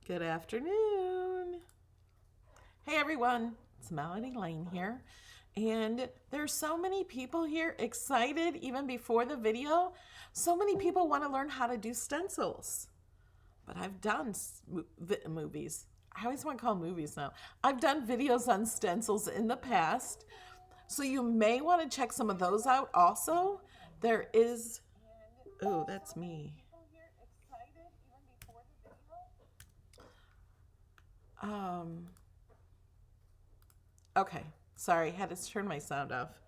Good afternoon. Hey everyone, it's Melody Lane here. And there's so many people here excited even before the video. So many people want to learn how to do stencils. But I've done movies. I always want to call them movies now. I've done videos on stencils in the past. So you may want to check some of those out also. There is, oh, that's me. Okay, sorry, had to turn my sound off.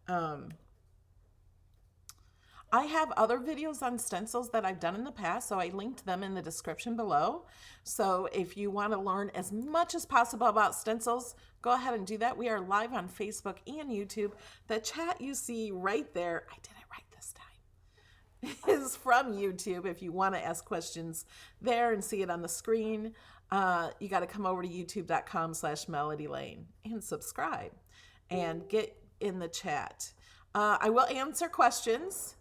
I have other videos on stencils that I've done in the past, so I linked them in the description below. So if you want to learn as much as possible about stencils, go ahead and do that. We are live on Facebook and YouTube. The chat you see right there, I did it right this time, is from YouTube. If you want to ask questions there and see it on the screen, you got to come over to youtube.com/melodylane and subscribe and get in the chat. I will answer questions.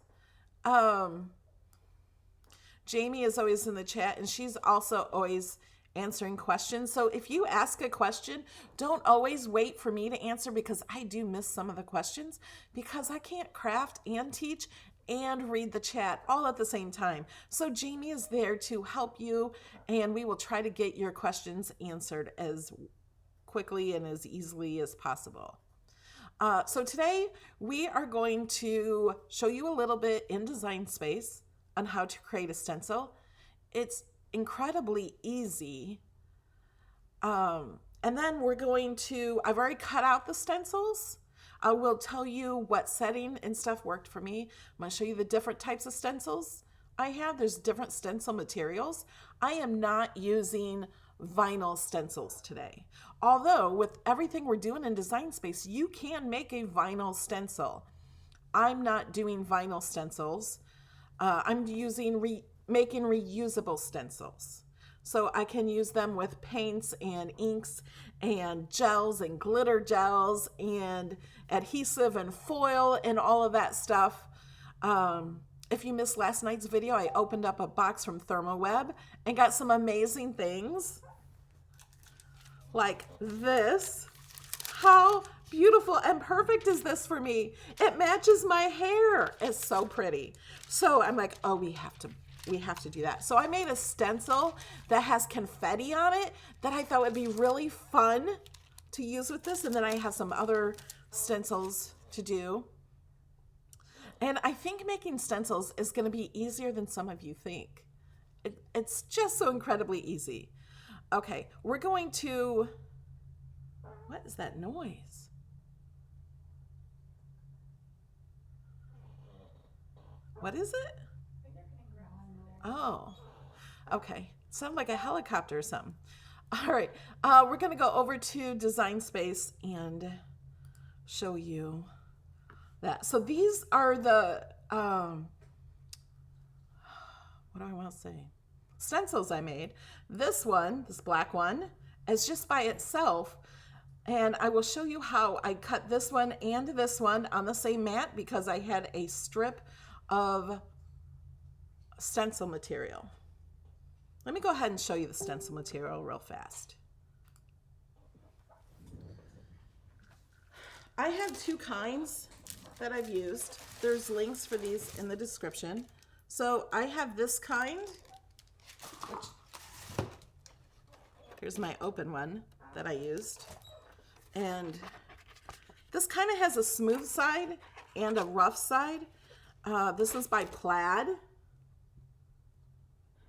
Jamie is always in the chat, and she's also always answering questions. So if you ask a question, don't always wait for me to answer, because I do miss some of the questions because I can't craft and teach and read the chat all at the same time. So Jamie is there to help you, and we will try to get your questions answered as quickly and as easily as possible. So today we are going to show you a little bit in Design Space on how to create a stencil. It's incredibly easy. And then we're going to, I've already cut out the stencils. I will tell you what setting and stuff worked for me. I'm going to show you the different types of stencils I have. There's different stencil materials. I am not using vinyl stencils today. Although with everything we're doing in Design Space, you can make a vinyl stencil. I'm not doing vinyl stencils. I'm making reusable stencils. So I can use them with paints and inks and gels and glitter gels and adhesive and foil and all of that stuff. If you missed last night's video, I opened up a box from Thermoweb and got some amazing things like this. How beautiful and perfect is this for me? It matches my hair. It's so pretty. So I'm like, oh, we have to do that. So I made a stencil that has confetti on it that I thought would be really fun to use with this. And then I have some other stencils to do. And I think making stencils is going to be easier than some of you think. It's just so incredibly easy. Okay, we're going to, what is that noise? What is it? Oh, okay. Sounds like a helicopter or something. All right, we're going to go over to Design Space and show you that. So these are the, what do I want to say? Stencils I made. This one, this black one, is just by itself. And I will show you how I cut this one and this one on the same mat because I had a strip of stencil material. Let me go ahead and show you the stencil material real fast. I have two kinds that I've used. There's links for these in the description. So I have this kind, which, here's my open one that I used. And this kind of has a smooth side and a rough side. This is by Plaid.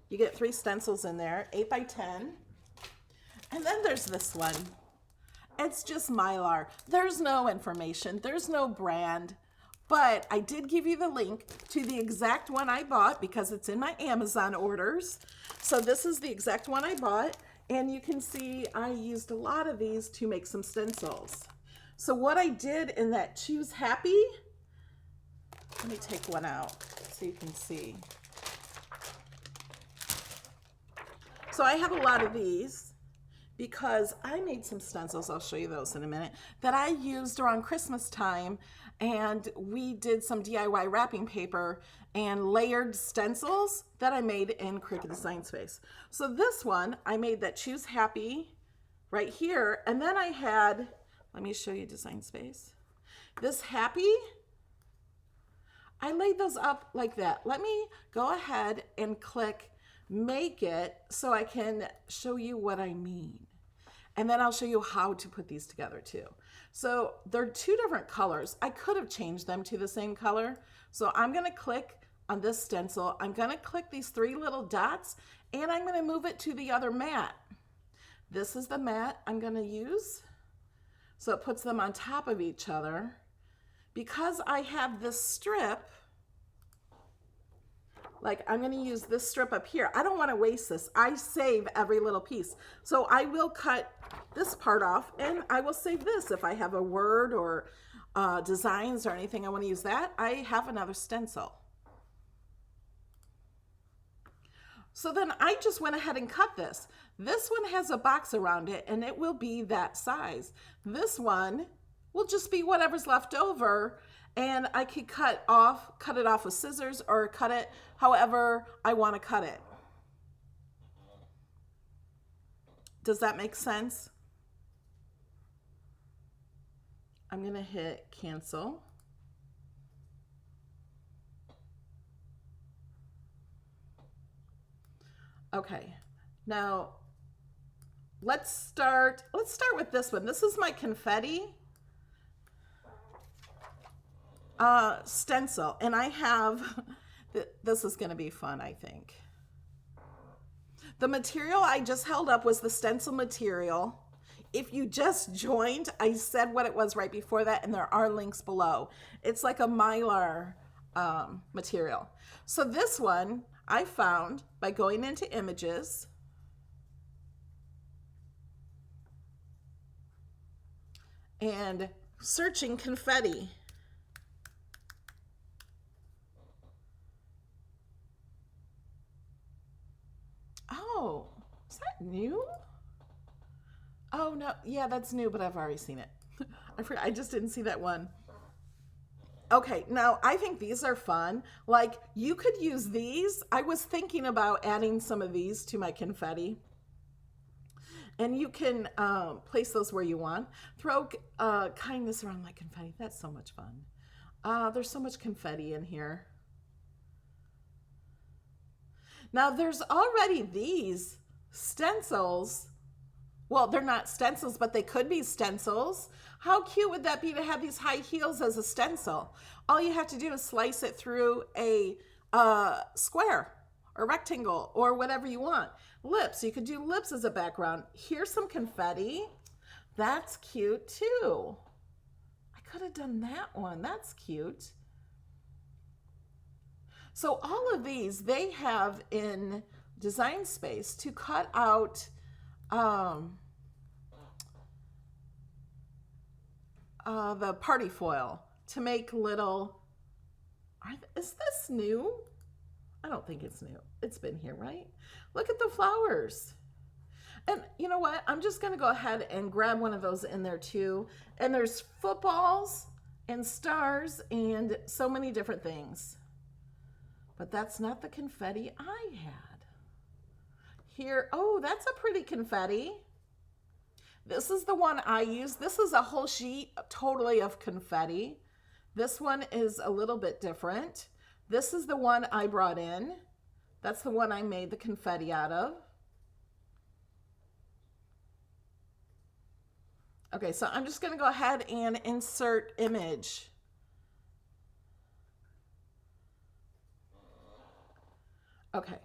You get 3 stencils in there, 8 by 10. And then there's this one. It's just Mylar. There's no information. There's no brand. But I did give you the link to the exact one I bought because it's in my Amazon orders. So this is the exact one I bought. And you can see I used a lot of these to make some stencils. So what I did in that Choose Happy, let me take one out so you can see. So I have a lot of these because I made some stencils, I'll show you those in a minute, that I used around Christmas time, and we did some DIY wrapping paper and layered stencils that I made in Cricut Design Space. So this one, I made that Choose Happy right here, and then I had, let me show you Design Space. This Happy, I laid those up like that. Let me go ahead and click Make It so I can show you what I mean. And then I'll show you how to put these together too. So they're two different colors. I could have changed them to the same color. So I'm gonna click on this stencil. I'm gonna click these three little dots, and I'm gonna move it to the other mat. This is the mat I'm gonna use. So it puts them on top of each other. Because I have this strip, like I'm gonna use this strip up here. I don't wanna waste this. I save every little piece. So I will cut this part off, and I will save this. If I have a word or designs or anything I wanna use that, I have another stencil. So then I just went ahead and cut this. This one has a box around it, and it will be that size. This one will just be whatever's left over, and I could cut it off with scissors or cut it however I want to cut it. Does that make sense? I'm going to hit cancel. Okay, now let's start with this one. This is my confetti stencil, and I have, this is going to be fun, I think. The material I just held up was the stencil material. If you just joined, I said what it was right before that, and there are links below. It's like a mylar material. So this one I found by going into images, and searching confetti. Oh, is that new? Oh no, yeah, that's new, but I've already seen it. I just didn't see that one. Okay, now I think these are fun. Like, you could use these. I was thinking about adding some of these to my confetti. And you can place those where you want. Throw kindness around my confetti. That's so much fun. There's so much confetti in here. Now there's already these stencils. Well, they're not stencils, but they could be stencils. How cute would that be to have these high heels as a stencil? All you have to do is slice it through a square or rectangle or whatever you want. Lips, you could do lips as a background. Here's some confetti. That's cute too. I could have done that one. That's cute. So all of these, they have in Design Space to cut out the party foil to make little, is this new? I don't think it's new. It's been here, right? Look at the flowers. And you know what? I'm just going to go ahead and grab one of those in there too. And there's footballs and stars and so many different things. But that's not the confetti I had. Here, oh, that's a pretty confetti. This is the one I use. This is a whole sheet totally of confetti. This one is a little bit different. This is the one I brought in. That's the one I made the confetti out of. Okay, so I'm just going to go ahead and insert image. Okay,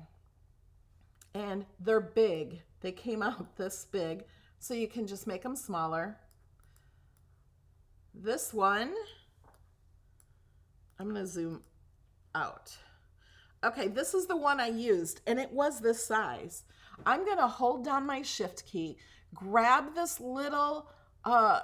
and they're big. They came out this big, so you can just make them smaller. This one, I'm gonna zoom out. Okay, this is the one I used, and it was this size. I'm gonna hold down my shift key, grab this little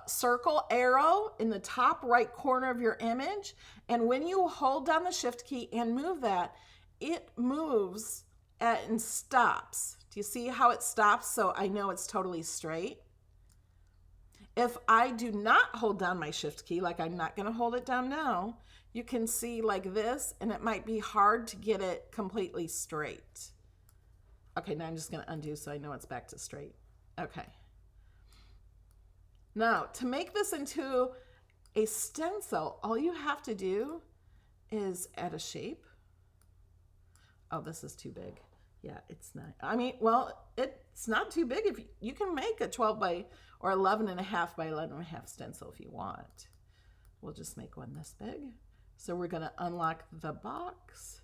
circle arrow in the top right corner of your image, and when you hold down the shift key and move that, it moves and stops Do you see how it stops so I know it's totally straight? If I do not hold down my shift key, like I'm not going to hold it down now, you can see like this, and it might be hard to get it completely straight. Okay, now I'm just going to undo so I know it's back to straight. Okay. Now, to make this into a stencil, all you have to do is add a shape. Oh, this is too big. Yeah, it's not. I mean, well, it's not too big. If you can make a 12 by or 11.5 by 11.5 stencil if you want. We'll just make one this big. So we're going to unlock the box,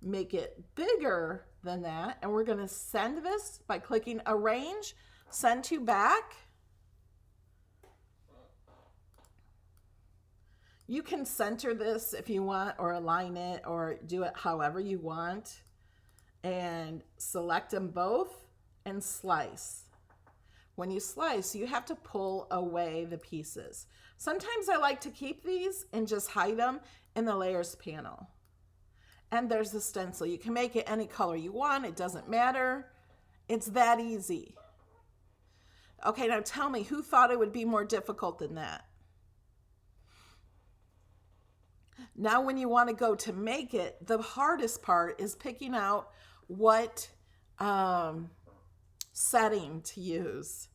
make it bigger than that, and we're going to send this by clicking Arrange, Send to Back. You can center this if you want, or align it, or do it however you want. And select them both and slice. When you slice, you have to pull away the pieces. Sometimes I like to keep these and just hide them in the layers panel. And there's the stencil. You can make it any color you want. It doesn't matter. It's that easy. Okay, now tell me, who thought it would be more difficult than that? Now when you want to go to make it, the hardest part is picking out what setting to use.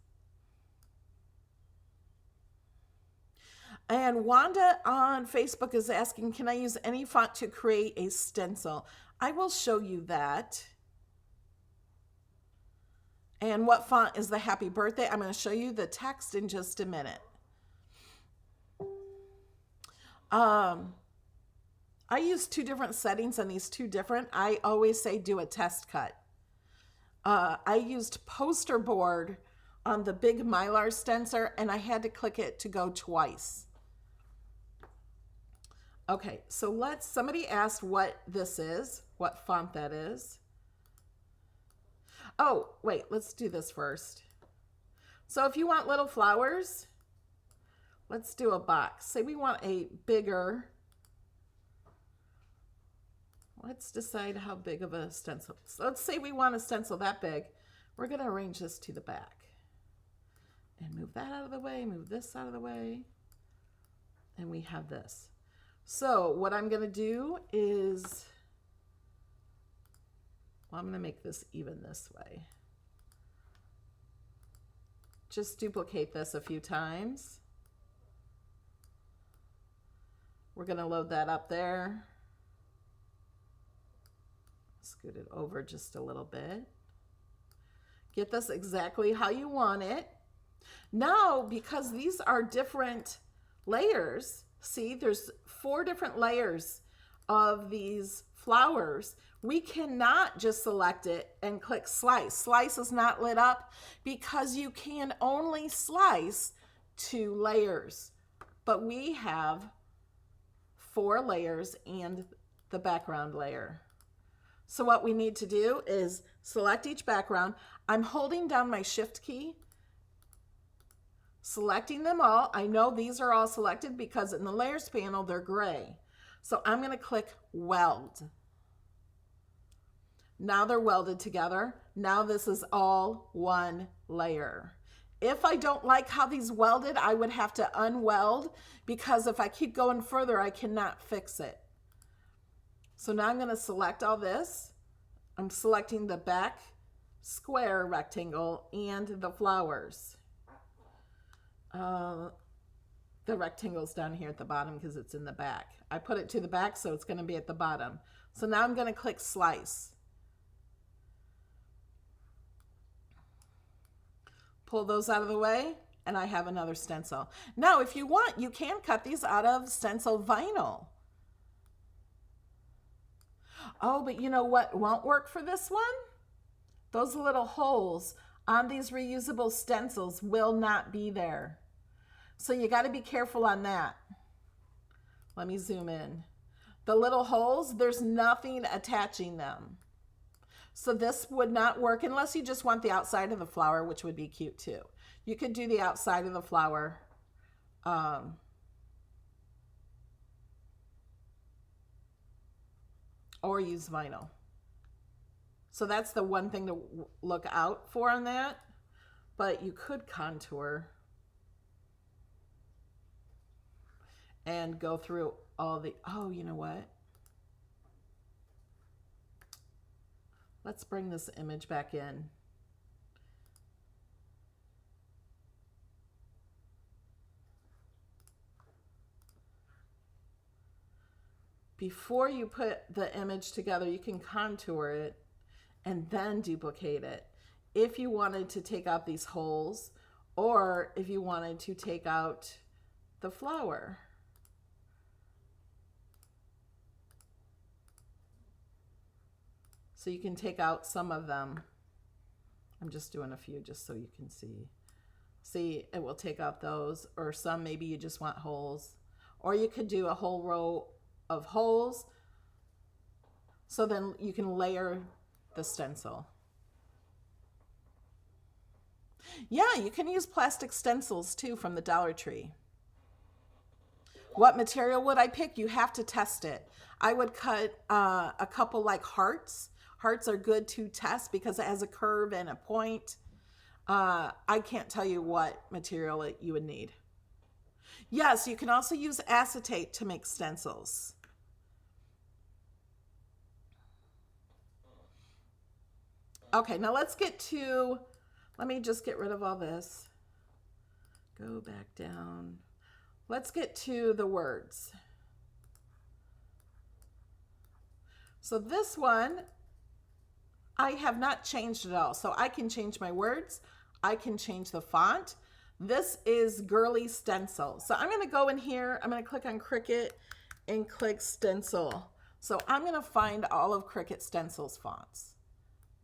And Wanda on Facebook is asking, can I use any font to create a stencil? I will show you that. And what font is the happy birthday? I'm going to show you the text in just a minute. I use two different settings on these two different. I always say do a test cut. I used poster board on the big Mylar stencil, and I had to click it to go twice. Okay, so somebody asked what this is, what font that is. Oh, wait, let's do this first. So if you want little flowers, let's do a box. Say we want a bigger, let's decide how big of a stencil. So let's say we want a stencil that big. We're going to arrange this to the back. And move that out of the way, move this out of the way. And we have this. So what I'm going to do is, well, I'm going to make this even this way. Just duplicate this a few times. We're going to load that up there. Scoot it over just a little bit. Get this exactly how you want it. Now, because these are different layers, see, there's 4 different layers of these flowers. We cannot just select it and click slice. Slice is not lit up because you can only slice 2 layers. But we have 4 layers and the background layer. So what we need to do is select each background. I'm holding down my shift key, selecting them all. I know these are all selected because in the layers panel, they're gray. So I'm going to click weld. Now they're welded together. Now this is all one layer. If I don't like how these welded, I would have to unweld, because if I keep going further, I cannot fix it. So now I'm going to select all this. I'm selecting the back square rectangle and the flowers. The rectangle's down here at the bottom because it's in the back. I put it to the back, so it's going to be at the bottom. So now I'm going to click slice. Pull those out of the way, and I have another stencil. Now, if you want, you can cut these out of stencil vinyl. Oh, but you know what won't work for this one? Those little holes on these reusable stencils will not be there. So you got to be careful on that. Let me zoom in. The little holes, there's nothing attaching them. So this would not work unless you just want the outside of the flower, which would be cute too. You could do the outside of the flower. Or use vinyl. So that's the one thing to look out for on that. But you could contour and go through all the, oh, you know what? Let's bring this image back in. Before you put the image together, you can contour it and then duplicate it if you wanted to take out these holes, or if you wanted to take out the flower. So you can take out some of them. I'm just doing a few just so you can see. See, it will take out those, or some maybe you just want holes. Or you could do a whole row of holes, so then you can layer the stencil. Yeah, you can use plastic stencils too from the Dollar Tree. What material would I pick? You have to test it. I would cut a couple like hearts. Hearts are good to test because it has a curve and a point. I can't tell you what material you would need. Yes, you can also use acetate to make stencils. Okay, now let's get to, let me just get rid of all this. Go back down. Let's get to the words. So this one, I have not changed at all. So I can change my words. I can change the font. This is Girly Stencil. So I'm going to go in here. I'm going to click on Cricut and click Stencil. So I'm going to find all of Cricut Stencil's fonts.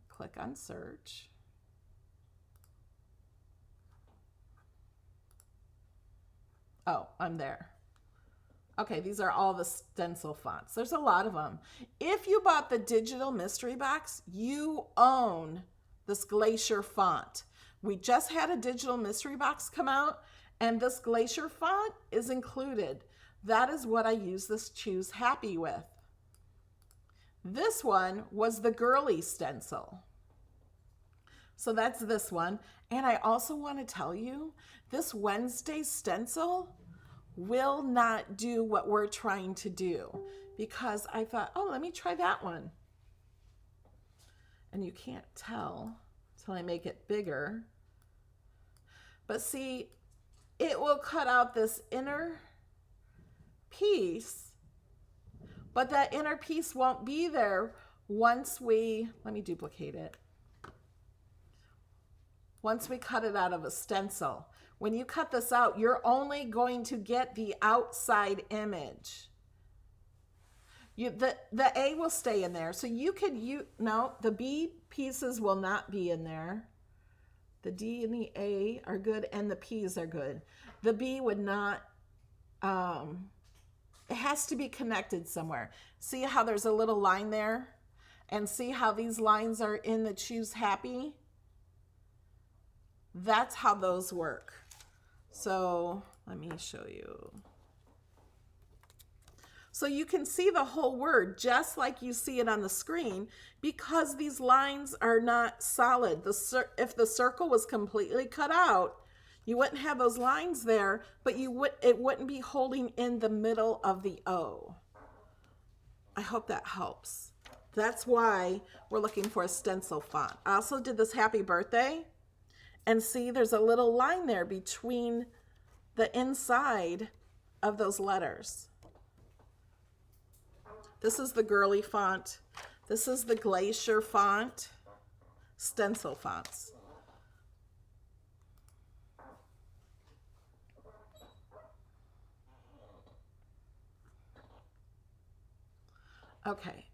Click on search. Oh, I'm there. Okay, these are all the stencil fonts. There's a lot of them. If you bought the digital mystery box, you own this Glacier font. We just had a digital mystery box come out, and this Glacier font is included. That is what I use this Choose Happy with. This one was the Girly Stencil. So that's this one. And I also want to tell you, this Wednesday stencil will not do what we're trying to do, because I thought, oh, let me try that one. And you can't tell until I make it bigger. But see, it will cut out this inner piece, but that inner piece won't be there once we, let me duplicate it. Once we cut it out of a stencil. When you cut this out, you're only going to get the outside image. The A will stay in there. So you could, no, the B pieces will not be in there. The D and the A are good, and the P's are good. The B would not, it has to be connected somewhere. See how there's a little line there? And see how these lines are in the Choose Happy? That's how those work. So let me show you. So you can see the whole word just like you see it on the screen, because these lines are not solid. If the circle was completely cut out, you wouldn't have those lines there, but it wouldn't be holding in the middle of the O. I hope that helps. That's why we're looking for a stencil font. I also did this Happy Birthday. And see, there's a little line there between the inside of those letters. This is the Girly font. This is the Glacier font. Stencil fonts. Okay.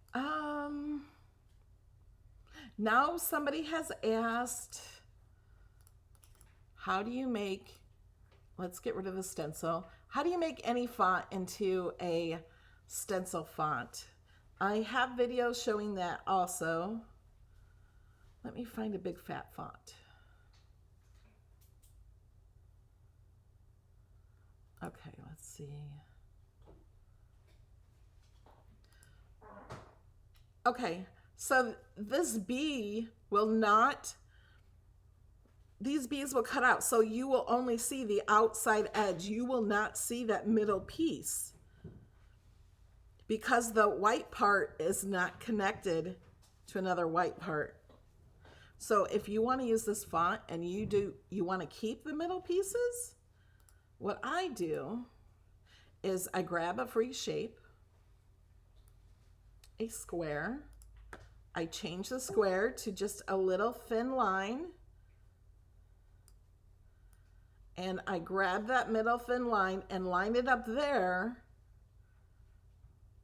Now somebody has asked, how do you make, let's get rid of the stencil. How do you make any font into a stencil font? I have videos showing that also. Let me find a big fat font. Okay, let's see. Okay, So this bee will not, these bees will cut out. So you will only see the outside edge. You will not see that middle piece because the white part is not connected to another white part. So if you want to use this font and you want to keep the middle pieces, what I do is I grab a free shape, a square. I change the square to just a little thin line. And I grab that middle thin line and line it up there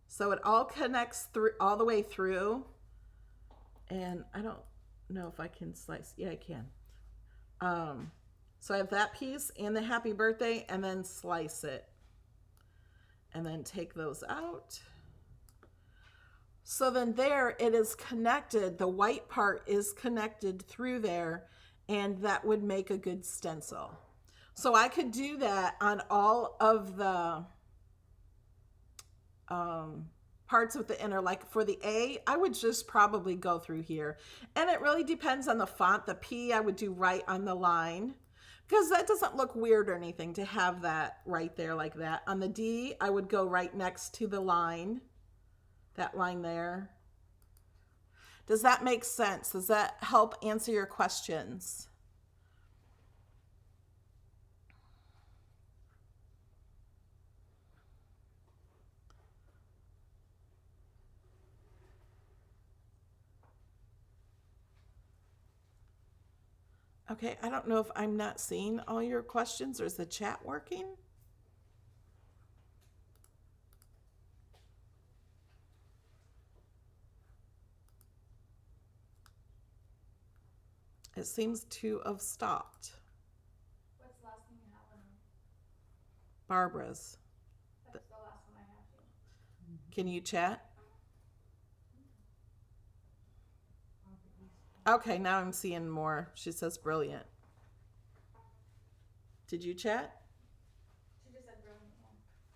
so it all connects through all the way through. And I don't know if I can slice. Yeah, I can. So I have that piece and the happy birthday, and then slice it. And then take those out. So then there it is connected. The white part is connected through there, and that would make a good stencil. So I could do that on all of the parts with the inner. Like for the A, I would just probably go through here. And it really depends on the font. The P I would do right on the line, because that doesn't look weird or anything to have that right there like that. On the D, I would go right next to the line, that line there. Does that make sense? Does that help answer your questions? Okay, I don't know if I'm not seeing all your questions, or is the chat working? It seems to have stopped. What's the last thing you have on there? Barbara's. That's the last one I have too. Can you chat? Okay, now I'm seeing more. She says brilliant. Did you chat? She just said brilliant. Yeah.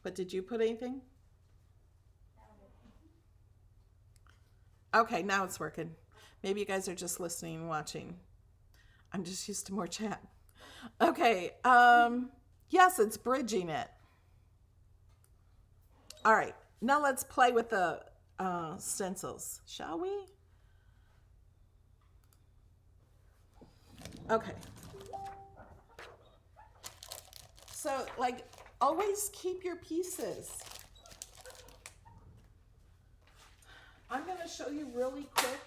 But did you put anything? That was it. Okay, now it's working. Maybe you guys are just listening and watching. I'm just used to more chat. Okay, yes, it's bridging it. All right, now let's play with the stencils, shall we? Okay. So, like, always keep your pieces. I'm going to show you really quick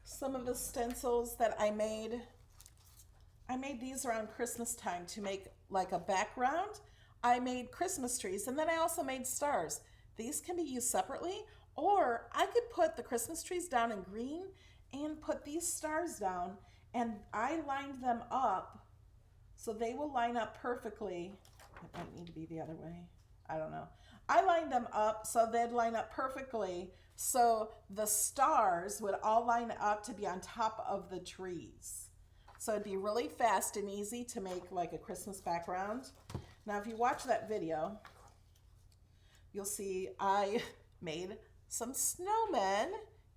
some of the stencils that I made. I made these around Christmas time to make like a background. I made Christmas trees, and then I also made stars. These can be used separately, or I could put the Christmas trees down in green and put these stars down, and I lined them up so they will line up perfectly. It might need to be the other way. I don't know. I lined them up so they'd line up perfectly, so the stars would all line up to be on top of the trees. So it'd be really fast and easy to make like a Christmas background. Now, if you watch that video, you'll see I made some snowmen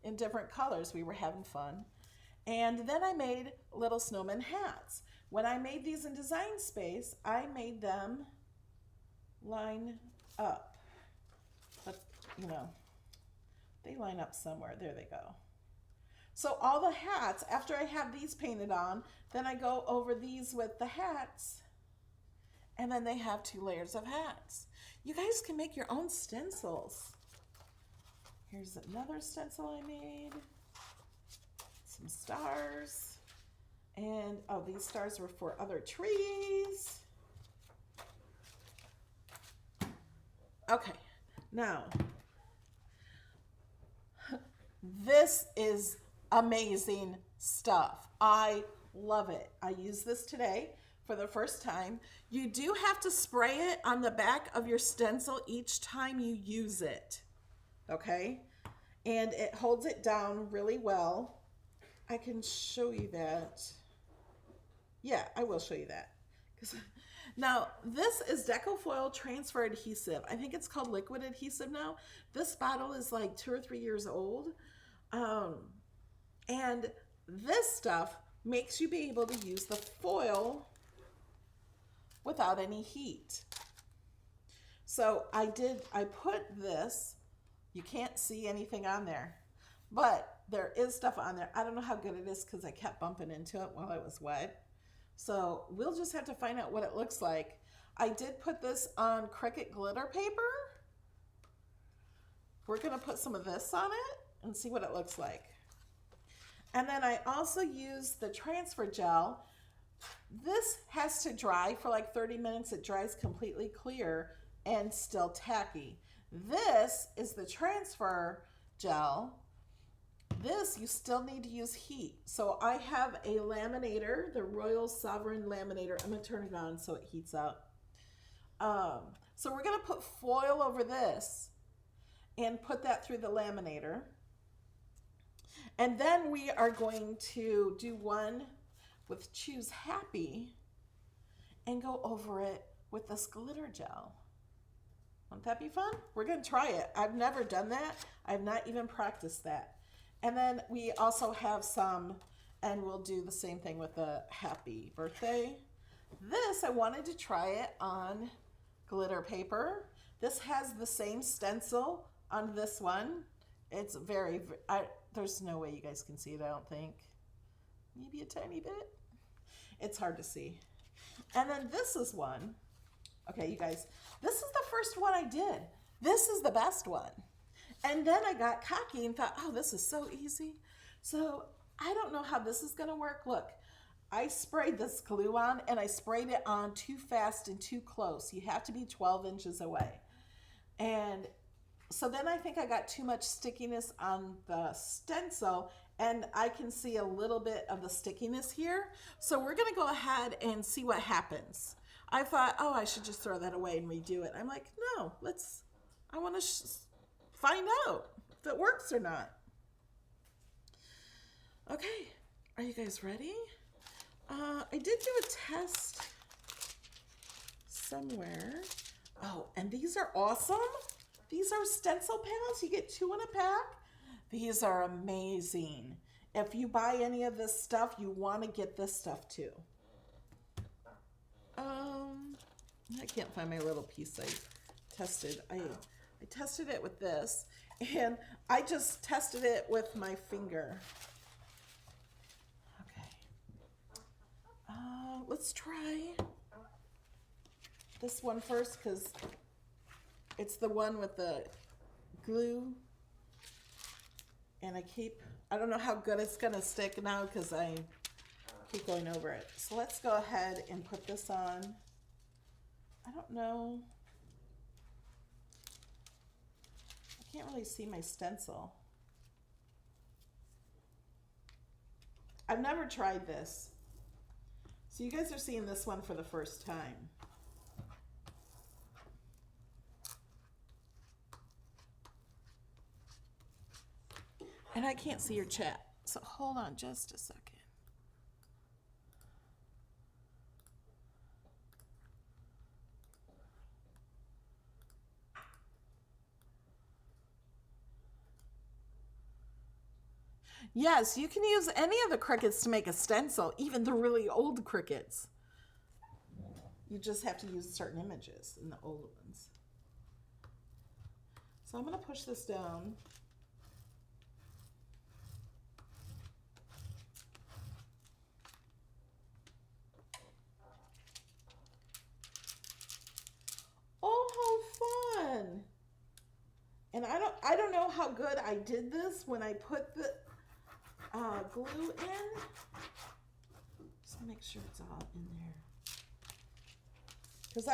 in different colors. We were having fun. And then I made little snowman hats. When I made these in Design Space, I made them line up. But, you know, they line up somewhere. There they go. So all the hats, after I have these painted on, then I go over these with the hats. And then they have 2 layers of hats. You guys can make your own stencils. Here's another stencil I made. Some stars. And, oh, these stars were for other trees. Okay, now, this is amazing stuff. I love it. I used this today for the first time. You do have to spray it on the back of your stencil each time you use it, okay? And it holds it down really well. I can show you that. Yeah, I will show you that. Now, this is Decofoil Transfer Adhesive. I think it's called liquid adhesive now. This bottle is like 2 or 3 years old. And this stuff makes you be able to use the foil without any heat. So I put this, you can't see anything on there, but there is stuff on there. I don't know how good it is because I kept bumping into it while it was wet. So we'll just have to find out what it looks like. I did put this on Cricut glitter paper. We're gonna put some of this on it and see what it looks like. And then I also used the transfer gel. This has to dry for like 30 minutes. It dries completely clear and still tacky. This is the transfer gel. This, you still need to use heat. So I have a laminator, the Royal Sovereign laminator. I'm gonna turn it on so it heats up. So we're gonna put foil over this and put that through the laminator. And then we are going to do one with Choose Happy and go over it with this glitter gel. Won't that be fun? We're gonna try it. I've never done that. I've not even practiced that. And then we also have some, and we'll do the same thing with the happy birthday. This, I wanted to try it on glitter paper. This has the same stencil on this one. It's very, there's no way you guys can see it, I don't think. Maybe a tiny bit. It's hard to see. And then this is one. Okay, you guys, this is the first one I did. This is the best one. And then I got cocky and thought, oh, this is so easy. So I don't know how this is gonna work. Look, I sprayed this glue on and I sprayed it on too fast and too close. You have to be 12 inches away. And so then I think I got too much stickiness on the stencil and I can see a little bit of the stickiness here. So we're gonna go ahead and see what happens. I thought, oh, I should just throw that away and redo it. I'm like, no, I wanna find out if it works or not. Okay, are you guys ready? I did do a test somewhere. Oh, and these are awesome. These are stencil pals. You get 2 in a pack. These are amazing. If you buy any of this stuff, you want to get this stuff too. I can't find my little piece I tested. I tested it with this, and I just tested it with my finger. Okay. Let's try this one first because it's the one with the glue, and I don't know how good it's gonna stick now because I keep going over it. So let's go ahead and put this on. I don't know. I can't really see my stencil. I've never tried this. So you guys are seeing this one for the first time. And I can't see your chat, so hold on just a second. Yes, you can use any of the Cricuts to make a stencil, even the really old Cricuts. You just have to use certain images in the old ones. So I'm going to push this down. Oh, how fun! And I don't know how good I did this when I put the glue in. Just make sure it's all in there. Because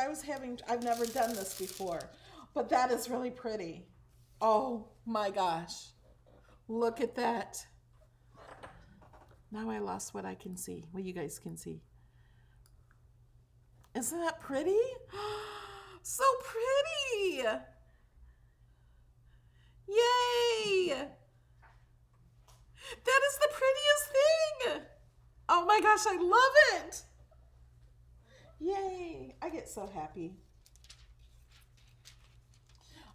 I've never done this before, but that is really pretty. Oh my gosh. Look at that. Now I lost what I can see, what you guys can see. Isn't that pretty? So pretty! Yay! That is the prettiest thing! Oh my gosh, I love it! Yay! I I get so happy.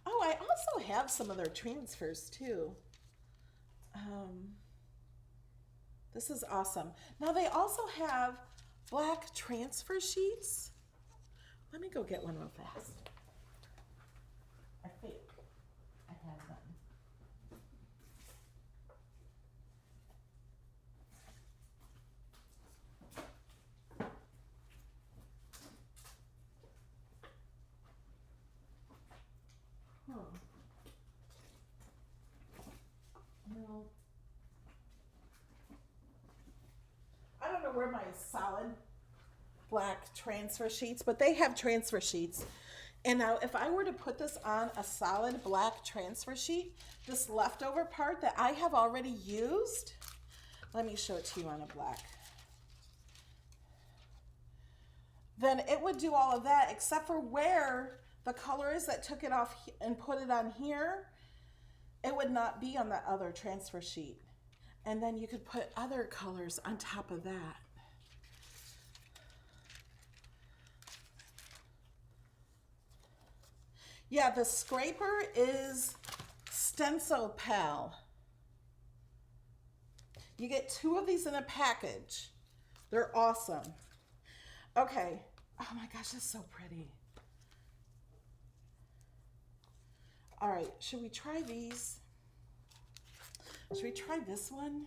Oh, I also have some of their transfers too. This is awesome. Now they also have black transfer sheets. Let me go get one real fast. I think I have them. No. I don't know where my solid black transfer sheets, but they have transfer sheets. And now if I were to put this on a solid black transfer sheet, this leftover part that I have already used, let me show it to you on a black. Then it would do all of that except for where the color is that took it off and put it on here. It would not be on that other transfer sheet. And then you could put other colors on top of that. Yeah, the scraper is Stencil Pal. You get 2 of these in a package. They're awesome. Okay. Oh my gosh, that's so pretty. All right, should we try these? Should we try this one?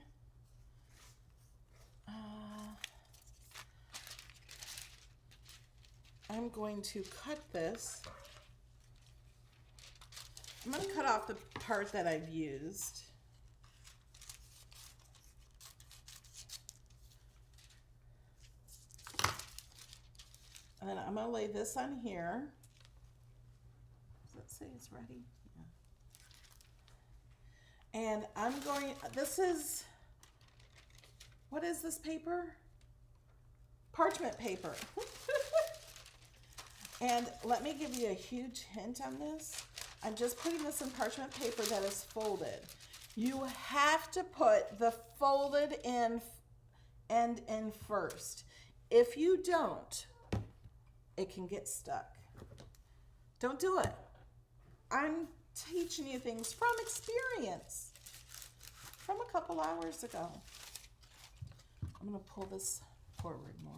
I'm going to cut this. I'm going to cut off the part that I've used. And then I'm going to lay this on here. Does that say it's ready? Yeah. And I'm going, this is, what is this paper? Parchment paper. And let me give you a huge hint on this. I'm just putting this in parchment paper that is folded. You have to put the folded end in first. If you don't, it can get stuck. Don't do it. I'm teaching you things from experience from a couple hours ago. I'm going to pull this forward more.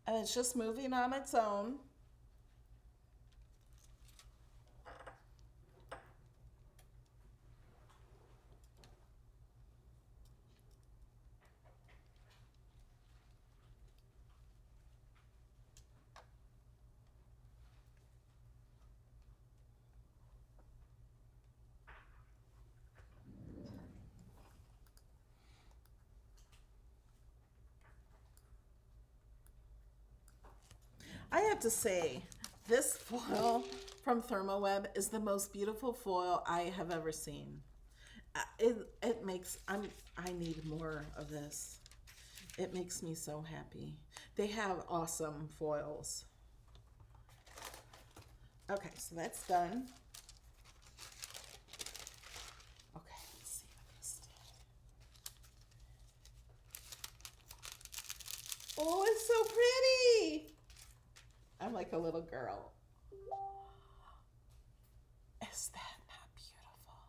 And it's just moving on its own. I have to say, this foil from Thermoweb is the most beautiful foil I have ever seen. It makes, I need more of this. It makes me so happy. They have awesome foils. Okay, so that's done. Okay, let's see what this did. Oh, it's so pretty. I'm like a little girl. Is that not beautiful?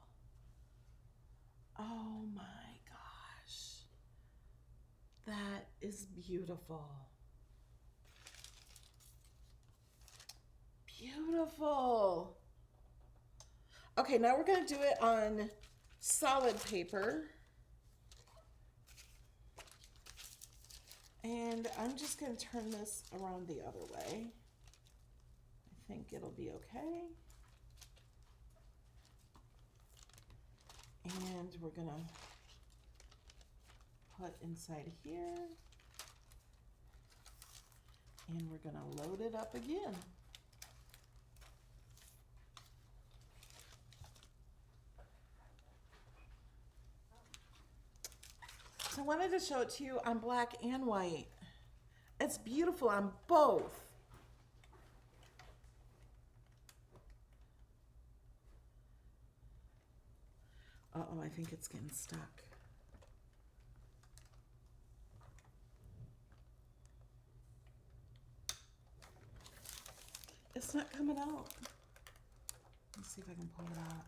Oh my gosh. That is beautiful. Beautiful. Okay, now we're going to do it on solid paper. And I'm just going to turn this around the other way. I think it'll be okay. And we're going to put inside here. And we're going to load it up again. So I wanted to show it to you on black and white. It's beautiful on both. Uh-oh, I think it's getting stuck. It's not coming out. Let's see if I can pull it out.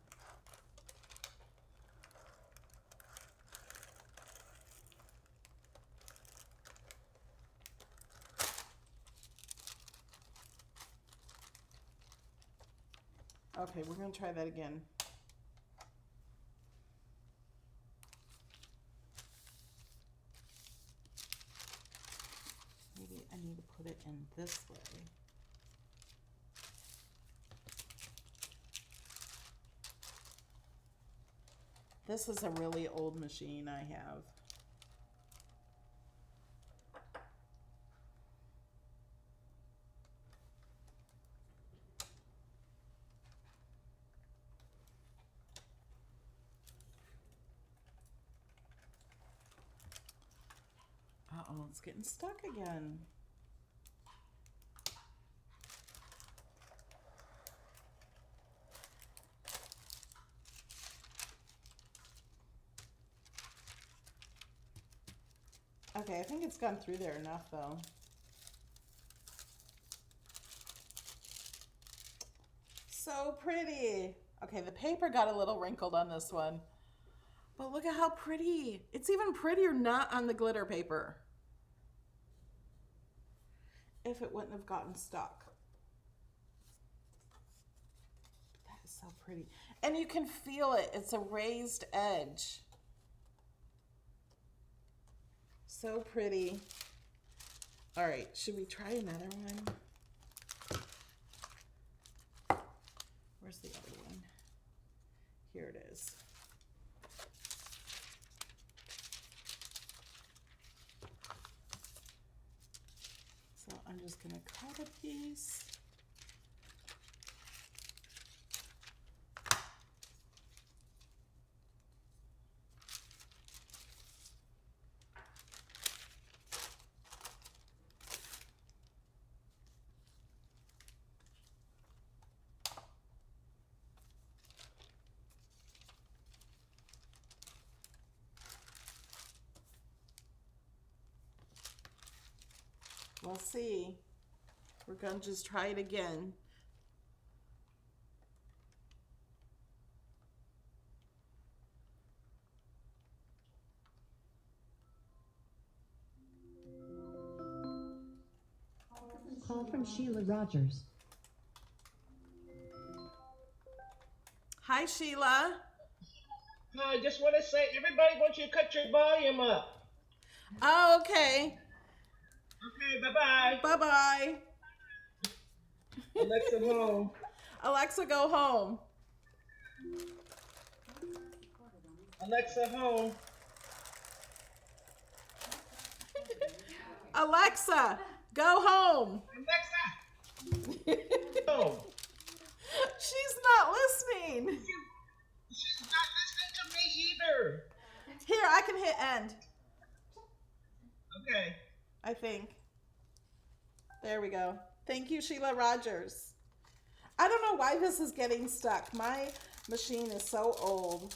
Okay, we're going to try that again. Maybe I need to put it in this way. This is a really old machine I have. Uh-oh, it's getting stuck again. Okay, I think it's gone through there enough though. So pretty. Okay, the paper got a little wrinkled on this one. But look at how pretty. It's even prettier not on the glitter paper. If it wouldn't have gotten stuck. That is so pretty. And you can feel it. It's a raised edge. So pretty. All right, should we try another one? Where's the other one? Here it is. So I'm just gonna cut a piece. We'll see. We're gonna just try it again. Call from Sheila Rogers. Hi, Sheila. I just want to say, everybody wants you to cut your volume up. Oh, okay. Okay, bye-bye. Bye-bye. Alexa home. Alexa, go home. Alexa home. Alexa, go home. Alexa home. She's not listening. She's not listening to me either. Here, I can hit end. Okay. I think. There we go. Thank you, Sheila Rogers. I don't know why this is getting stuck. My machine is so old.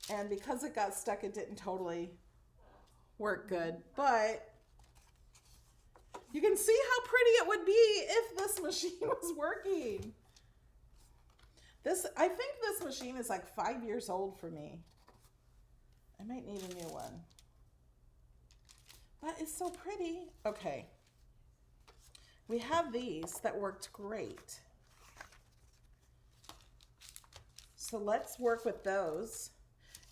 And because it got stuck, it didn't totally work good. But you can see how pretty it would be if this machine was working. I think this machine is like 5 years old for me. I might need a new one. But it's so pretty. Okay. We have these that worked great. So let's work with those.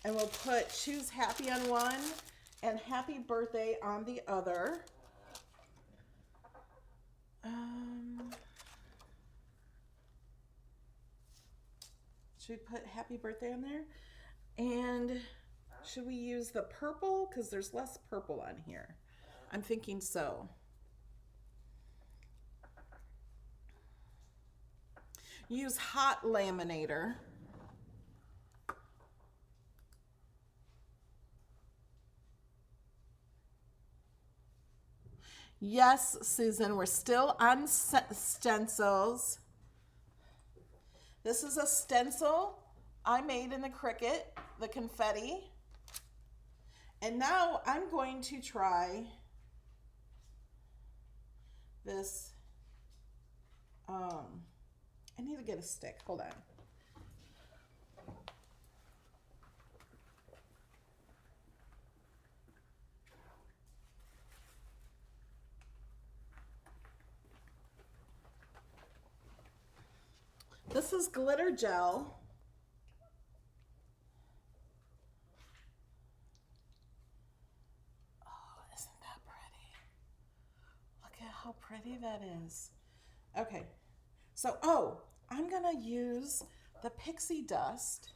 And we'll put choose happy on one and happy birthday on the other. Should we put happy birthday on there? And should we use the purple? Because there's less purple on here. I'm thinking so. Use hot laminator. Yes, Susan, we're still on stencils. This is a stencil I made in the Cricut, the confetti. And now I'm going to try this. I need to get a stick. Hold on. This is glitter gel. Oh, isn't that pretty? Look at how pretty that is. Okay, so, I'm gonna use the pixie dust.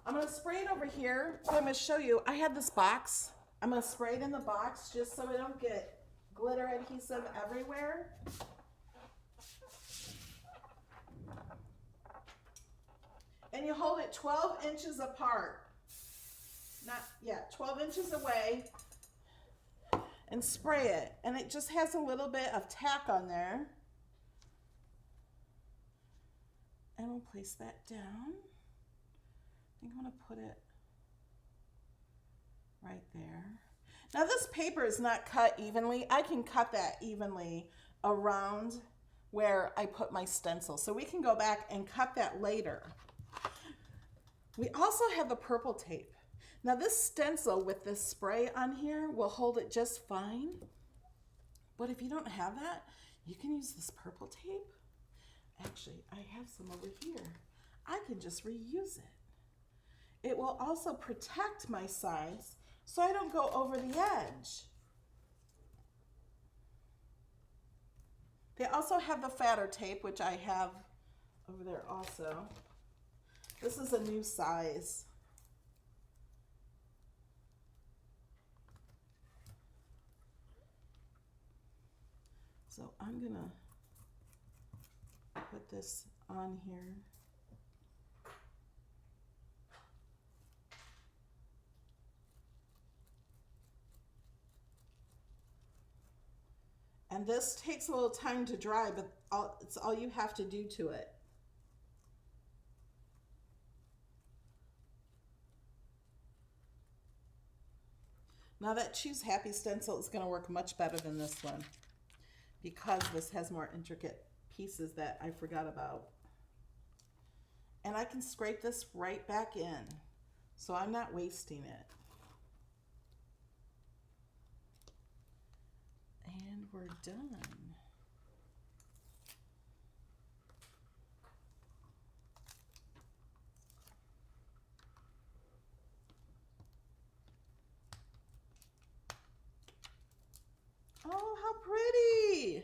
I'm gonna spray it over here. So I'm gonna show you, I had this box. I'm gonna spray it in the box just so I don't get glitter adhesive everywhere. And you hold it 12 inches apart. 12 inches away. And spray it. And it just has a little bit of tack on there. And we'll place that down. I think I'm gonna put it right there. Now this paper is not cut evenly. I can cut that evenly around where I put my stencil. So we can go back and cut that later. We also have the purple tape. Now this stencil with this spray on here will hold it just fine. But if you don't have that, you can use this purple tape. Actually, I have some over here. I can just reuse it. It will also protect my sides so I don't go over the edge. They also have the fatter tape, which I have over there also. This is a new size. So I'm gonna put this on here. And this takes a little time to dry, but it's all you have to do to it. Now that Choose Happy stencil is going to work much better than this one because this has more intricate pieces that I forgot about. And I can scrape this right back in, so I'm not wasting it. And we're done. Oh, how pretty!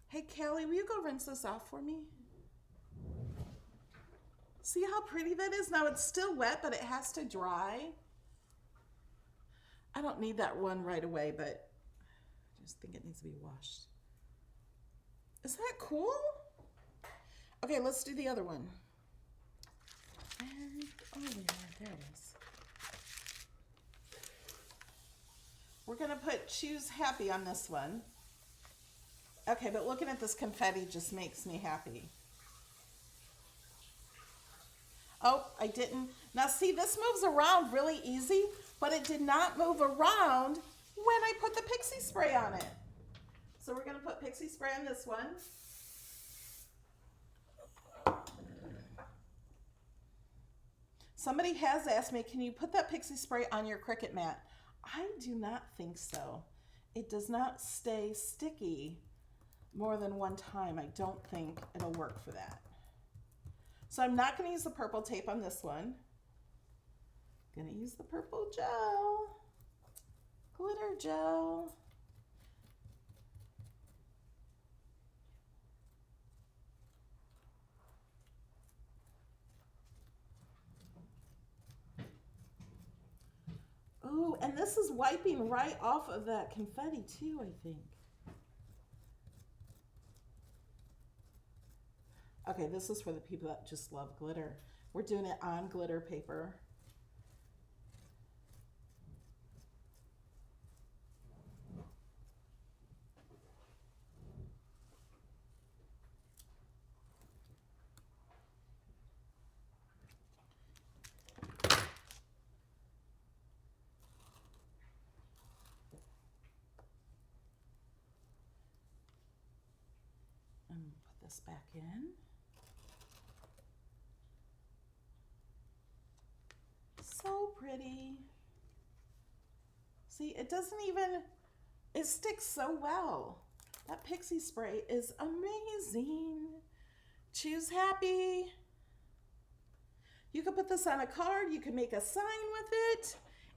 Hey, Callie, will you go rinse this off for me? See how pretty that is? Now it's still wet, but it has to dry. I don't need that one right away, but I just think it needs to be washed. Is that cool? Okay, let's do the other one. And, oh yeah, there it is. We're gonna put Choose Happy on this one. Okay, but looking at this confetti just makes me happy. Oh, I didn't. Now see, this moves around really easy, but it did not move around when I put the pixie spray on it. So we're gonna put pixie spray on this one. Somebody has asked me, can you put that pixie spray on your Cricut mat? I do not think so. It does not stay sticky more than one time. I don't think it'll work for that. So I'm not going to use the purple tape on this one. I'm going to use the purple gel, glitter gel. Oh, and this is wiping right off of that confetti too, I think. Okay, this is for the people that just love glitter. We're doing it on glitter paper. this back in. So pretty. See, it doesn't even, it sticks so well. That pixie spray is amazing. Choose happy. You could put this on a card. You could make a sign with it.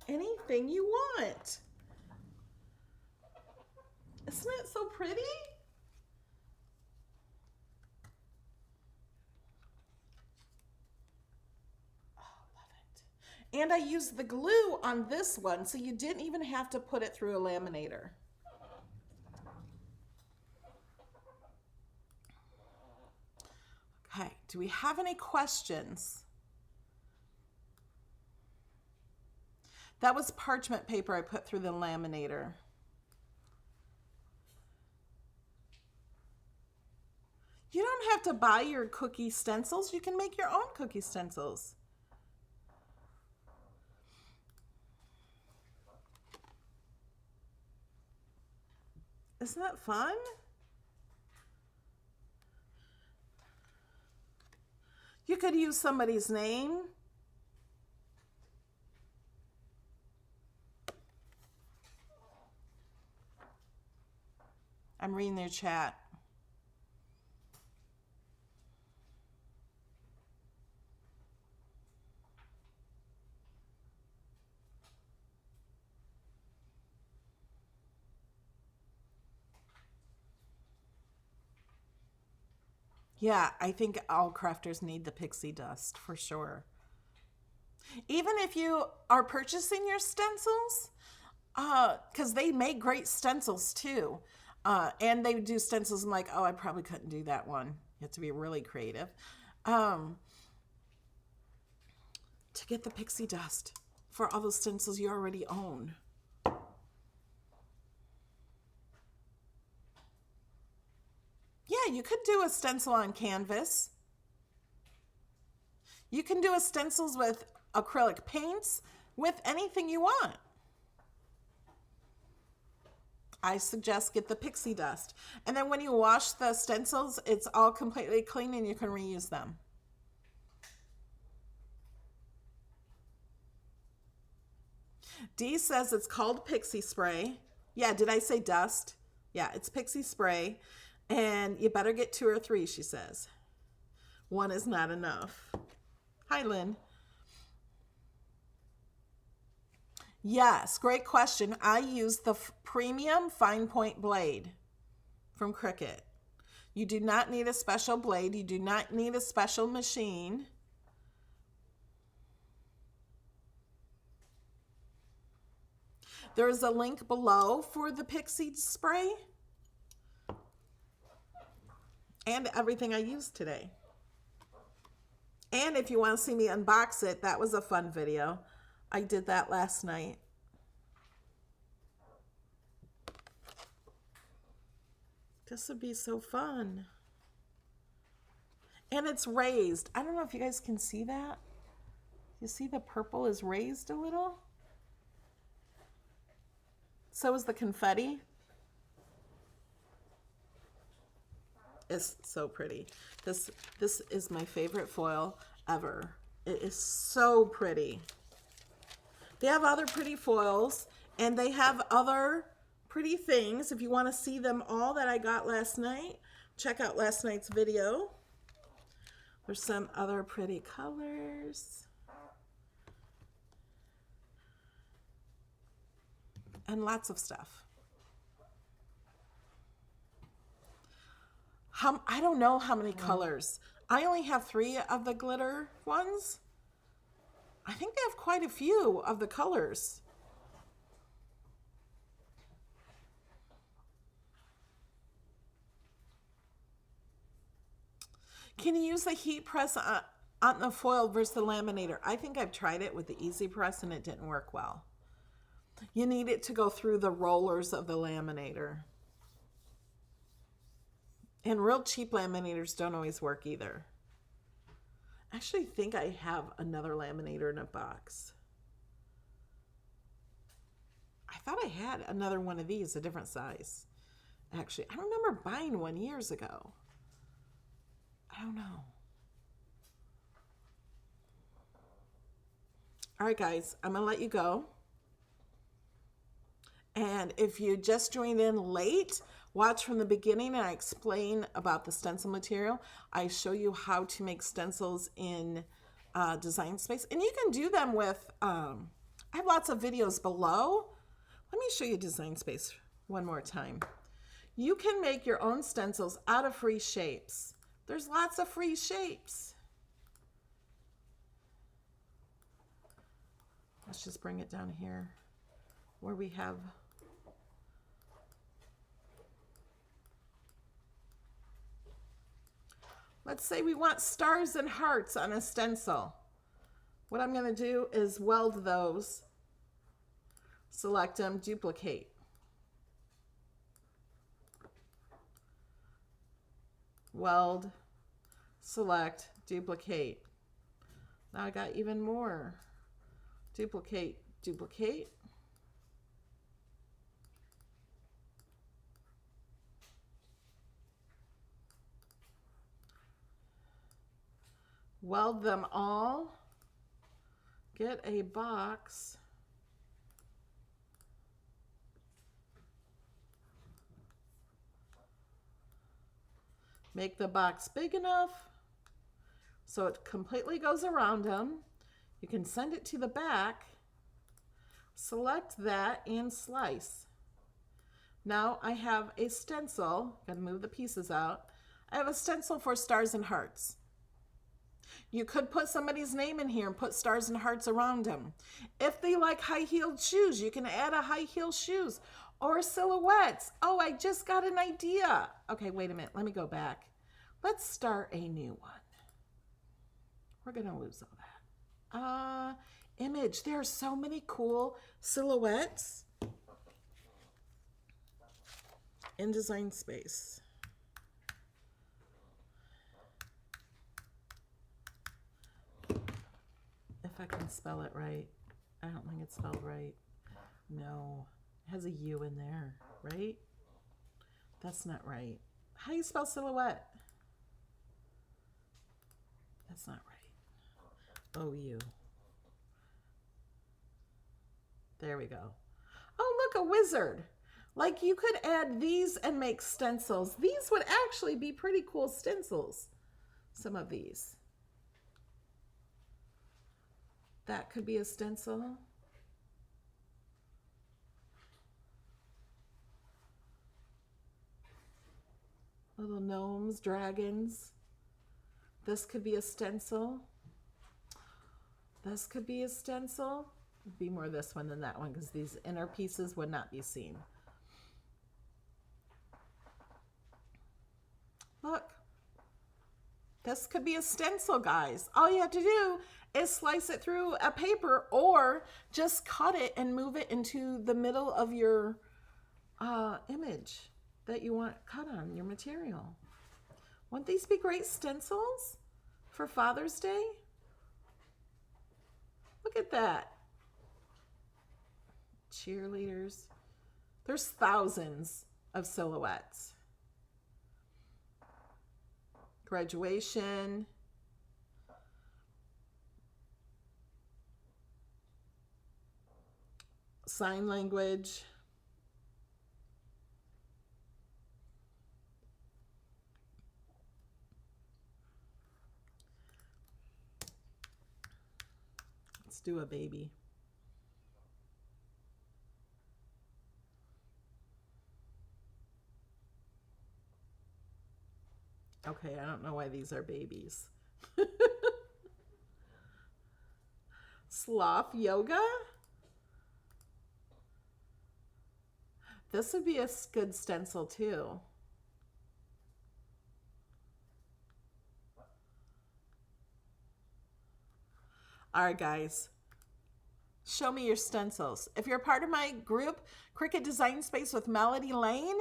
Anything you want. Isn't it so pretty? Oh, love it. And I used the glue on this one, so you didn't even have to put it through a laminator. Okay, do we have any questions? That was parchment paper I put through the laminator. You don't have to buy your cookie stencils. You can make your own cookie stencils. Isn't that fun? You could use somebody's name. I'm reading their chat. Yeah, I think all crafters need the pixie dust for sure. Even if you are purchasing your stencils, because they make great stencils too. And they do stencils. I'm like, oh, I probably couldn't do that one. You have to be really creative. To get the pixie dust for all those stencils you already own. Yeah, you could do a stencil on canvas. You can do a stencils with acrylic paints, with anything you want. I suggest get the pixie dust. And then when you wash the stencils, it's all completely clean and you can reuse them. Dee says it's called pixie spray. Yeah, did I say dust? Yeah, it's pixie spray. And you better get 2 or 3, she says. 1 is not enough. Hi, Lynn. Yes, great question. I use the premium fine point blade from Cricut. You do not need a special blade. You do not need a special machine. There is a link below for the pixie spray and everything I used today. And if you want to see me unbox it, that was a fun video. I did that last night. This would be so fun. And it's raised. I don't know if you guys can see that. You see the purple is raised a little? So is the confetti. It's so pretty. This is my favorite foil ever. It is so pretty. They have other pretty foils and they have other pretty things. If you want to see them all that I got last night, check out last night's video. There's some other pretty colors. And lots of stuff. I don't know how many colors. I only have 3 of the glitter ones. I think they have quite a few of the colors. Can you use the heat press on the foil versus the laminator? I think I've tried it with the easy press and it didn't work well. You need it to go through the rollers of the laminator. And real cheap laminators don't always work either. I actually think I have another laminator in a box. I thought I had another one of these, a different size. Actually, I remember buying one years ago. I don't know. All right, guys, I'm going to let you go. And if you just joined in late, watch from the beginning and I explain about the stencil material. I show you how to make stencils in Design Space. And you can do them with, I have lots of videos below. Let me show you Design Space one more time. You can make your own stencils out of free shapes. There's lots of free shapes. Let's just bring it down here where we have let's say we want stars and hearts on a stencil. What I'm going to do is weld those, select them, duplicate. Weld, select, duplicate. Now I got even more. Duplicate, duplicate. Weld them all. Get a box. Make the box big enough so it completely goes around them. You can send it to the back. Select that and slice. Now I have a stencil. Gotta move the pieces out. I have a stencil for stars and hearts. You could put somebody's name in here and put stars and hearts around them. If they like high-heeled shoes, you can add a high-heel shoes or silhouettes. Oh, I just got an idea. Okay, wait a minute. Let me go back. Let's start a new one. We're going to lose all that. Image. There are so many cool silhouettes in Design Space. If I can spell it right. I don't think it's spelled right. No. It has a U in there, right? That's not right. How do you spell silhouette? That's not right. O-U. There we go. Oh, look, a wizard. Like you could add these and make stencils. These would actually be pretty cool stencils. Some of these. That could be a stencil. Little gnomes, dragons. This could be a stencil. This could be a stencil. It'd be more this one than that one because these inner pieces would not be seen. Look. This could be a stencil, guys. All you have to do is slice it through a paper or just cut it and move it into the middle of your image that you want cut on your material. Wouldn't these be great stencils for Father's Day? Look at that. Cheerleaders. There's thousands of silhouettes. Graduation. Sign language. Let's do a baby. Okay, I don't know why these are babies. Sloth yoga? This would be a good stencil too. All right, guys. Show me your stencils. If you're a part of my group, Cricut Design Space with Melody Lane,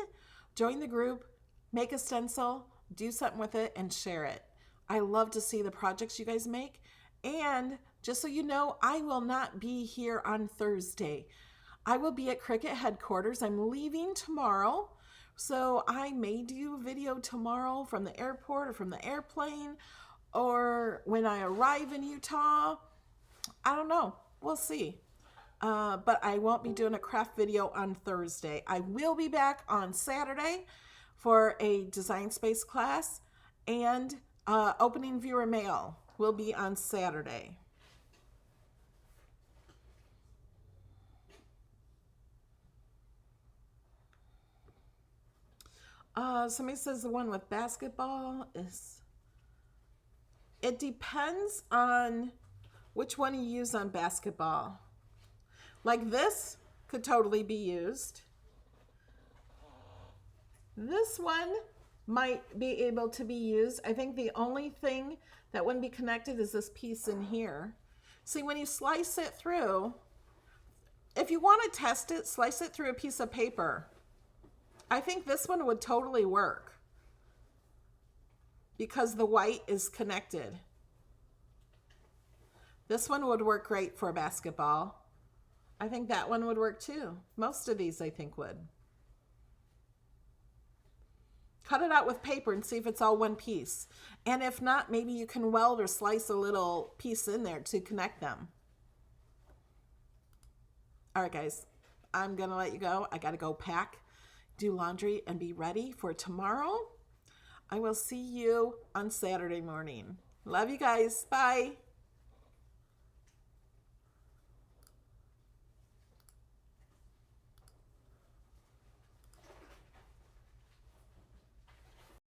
join the group, make a stencil, do something with it, and share it. I love to see the projects you guys make. And just so you know, I will not be here on Thursday. I will be at Cricut headquarters. I'm leaving tomorrow So I may do a video tomorrow from the airport or from the airplane or when I arrive in Utah. I don't know. We'll see. But I won't be doing a craft video on Thursday. I will be back on Saturday for a design space class, and opening viewer mail will be on Saturday. Somebody says the one with basketball is... It depends on which one you use on basketball. Like this could totally be used. This one might be able to be used. I think the only thing that wouldn't be connected is this piece in here. See, when you slice it through, if you want to test it, slice it through a piece of paper. I think this one would totally work because the white is connected. This one would work great for basketball. I think that one would work too. Most of these I think would. Cut it out with paper and see if it's all one piece. And if not, maybe you can weld or slice a little piece in there to connect them. All right, guys, I'm going to let you go. I got to go pack, do laundry, and be ready for tomorrow. I will see you on Saturday morning. Love you guys. Bye.